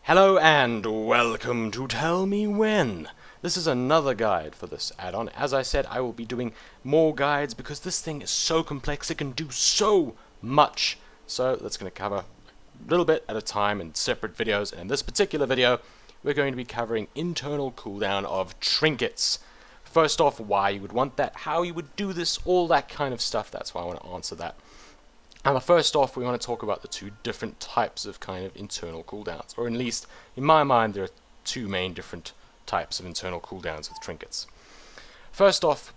Hello and welcome to Tellmewhen. This is another guide for this add-on. As I said, I will be doing more guides because this thing is so complex, it can do so much. So that's going to cover a little bit at a time in separate videos, and in this particular video we're going to be covering internal cooldown of trinkets. First off, why you would want that, how you would do this, all that kind of stuff. That's why I want to answer that. And first off, we want to talk about the two different types of kind of internal cooldowns, or at least in my mind there are two main different types of internal cooldowns with trinkets. First off,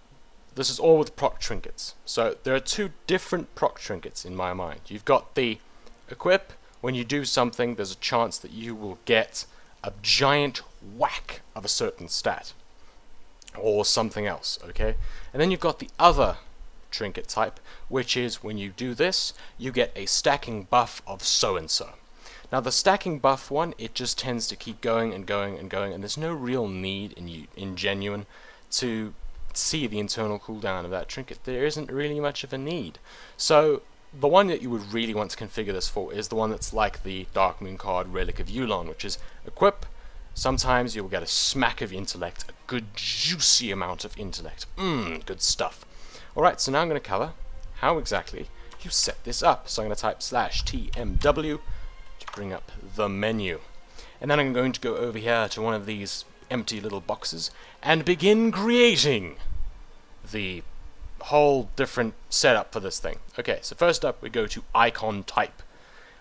this is all with proc trinkets. So there are two different proc trinkets in my mind. You've got the equip. When you do something, there's a chance that you will get a giant whack of a certain stat or something else, okay? And then you've got the other trinket type, which is when you do this, you get a stacking buff of so-and-so. Now the stacking buff one, it just tends to keep going and going and going, and there's no real need in genuine to see the internal cooldown of that trinket. There isn't really much of a need. So the one that you would really want to configure this for is the one that's like the Dark Moon card Relic of Yulon, which is equip. Sometimes you'll get a smack of intellect, a good juicy amount of intellect. Good stuff. Alright, so now I'm going to cover how exactly you set this up. So I'm going to type /tmw to bring up the menu. And then I'm going to go over here to one of these empty little boxes and begin creating the whole different setup for this thing. Okay, so first up we go to icon type.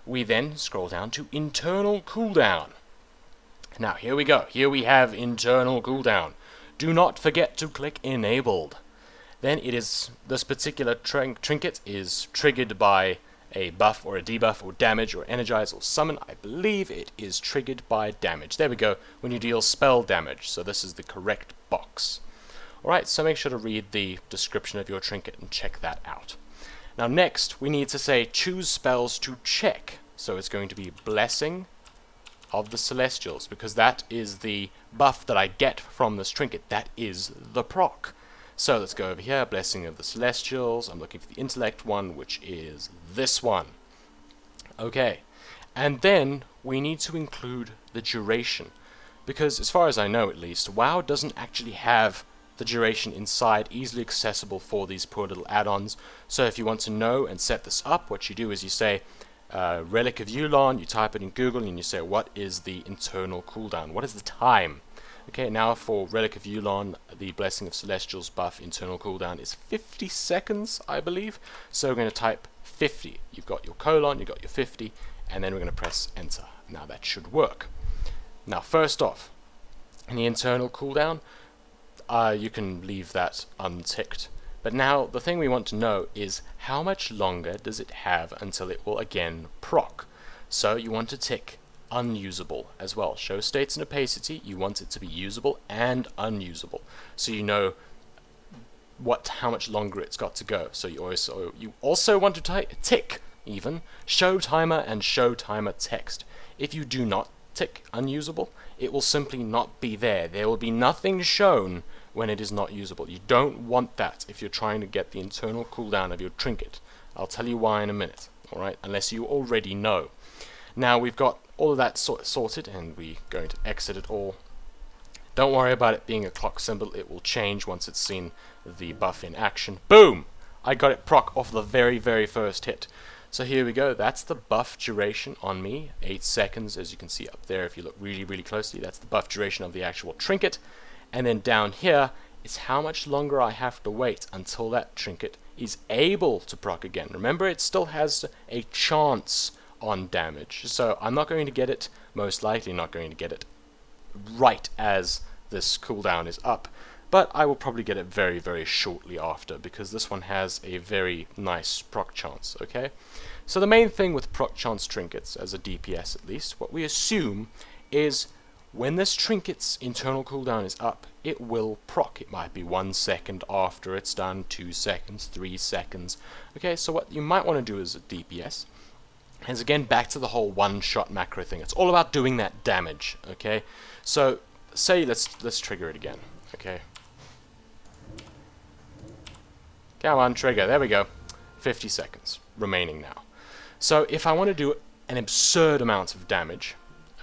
We then scroll down to internal cooldown. Now here we go. Here we have internal cooldown. Do not forget to click enabled. Then it is, this particular trinket is triggered by a buff or a debuff or damage or energize or summon. I believe it is triggered by damage. There we go, when you deal spell damage. So this is the correct box. Alright, so make sure to read the description of your trinket and check that out. Now next, we need to say choose spells to check. So it's going to be Blessing of the Celestials, because that is the buff that I get from this trinket. That is the proc. So let's go over here, Blessing of the Celestials. I'm looking for the intellect one, which is this one. Okay, and then we need to include the duration, because as far as I know at least, WoW doesn't actually have the duration inside easily accessible for these poor little add-ons. So if you want to know and set this up, what you do is you say Relic of Yulon, you type it in Google and you say what is the internal cooldown, what is the time. Okay, now for Relic of Yulon, the Blessing of Celestials buff internal cooldown is 50 seconds, I believe. So we're going to type 50. You've got your colon, you've got your 50, and then we're going to press enter. Now that should work. Now first off, in the internal cooldown, you can leave that unticked. But now the thing we want to know is how much longer does it have until it will again proc. So you want to tick unusable as well. Show states and opacity, you want it to be usable and unusable, so you know how much longer it's got to go. So you also want to tick even show timer and show timer text. If you do not tick unusable, it will simply not be there. There will be nothing shown when it is not usable. You don't want that if you're trying to get the internal cooldown of your trinket. I'll tell you why in a minute, alright, unless you already know. Now we've got all of that sorted, and we're going to exit it all. Don't worry about it being a clock symbol, it will change once it's seen the buff in action. Boom! I got it proc off the very first hit. So here we go, that's the buff duration on me, 8 seconds, as you can see up there if you look really closely. That's the buff duration of the actual trinket. And then down here is how much longer I have to wait until that trinket is able to proc again. Remember, it still has a chance on damage, so I'm not going to get it, most likely not going to get it right as this cooldown is up, but I will probably get it very shortly after, because this one has a very nice proc chance. Okay, so the main thing with proc chance trinkets, as a DPS at least, what we assume is when this trinket's internal cooldown is up, it will proc. It might be 1 second after it's done, 2 seconds, 3 seconds. Okay, so what you might want to do as a DPS is again back to the whole one-shot macro thing. It's all about doing that damage. Okay, so say let's trigger it again. Okay, come on, trigger. There we go. 50 seconds remaining now. So if I want to do an absurd amount of damage,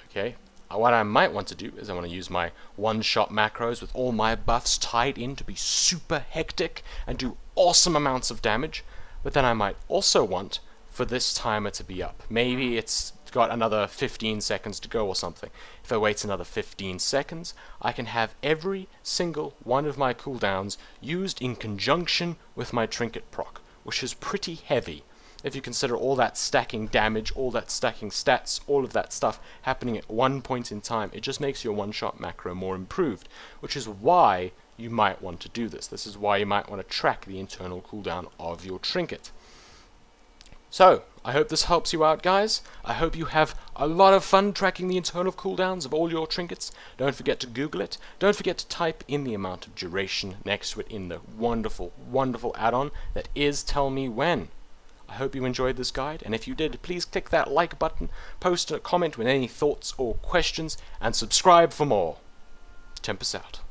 okay, what I might want to do is I want to use my one-shot macros with all my buffs tied in to be super hectic and do awesome amounts of damage, but then I might also want for this timer to be up. Maybe it's got another 15 seconds to go or something. If I wait another 15 seconds, I can have every single one of my cooldowns used in conjunction with my trinket proc, which is pretty heavy. If you consider all that stacking damage, all that stacking stats, all of that stuff happening at one point in time, it just makes your one-shot macro more improved, which is why you might want to do this. This is why you might want to track the internal cooldown of your trinket. So, I hope this helps you out, guys. I hope you have a lot of fun tracking the internal cooldowns of all your trinkets. Don't forget to Google it. Don't forget to type in the amount of duration next to it in the wonderful, wonderful add-on that is Tellmewhen. I hope you enjoyed this guide, and if you did, please click that like button, post a comment with any thoughts or questions, and subscribe for more. Tempus out.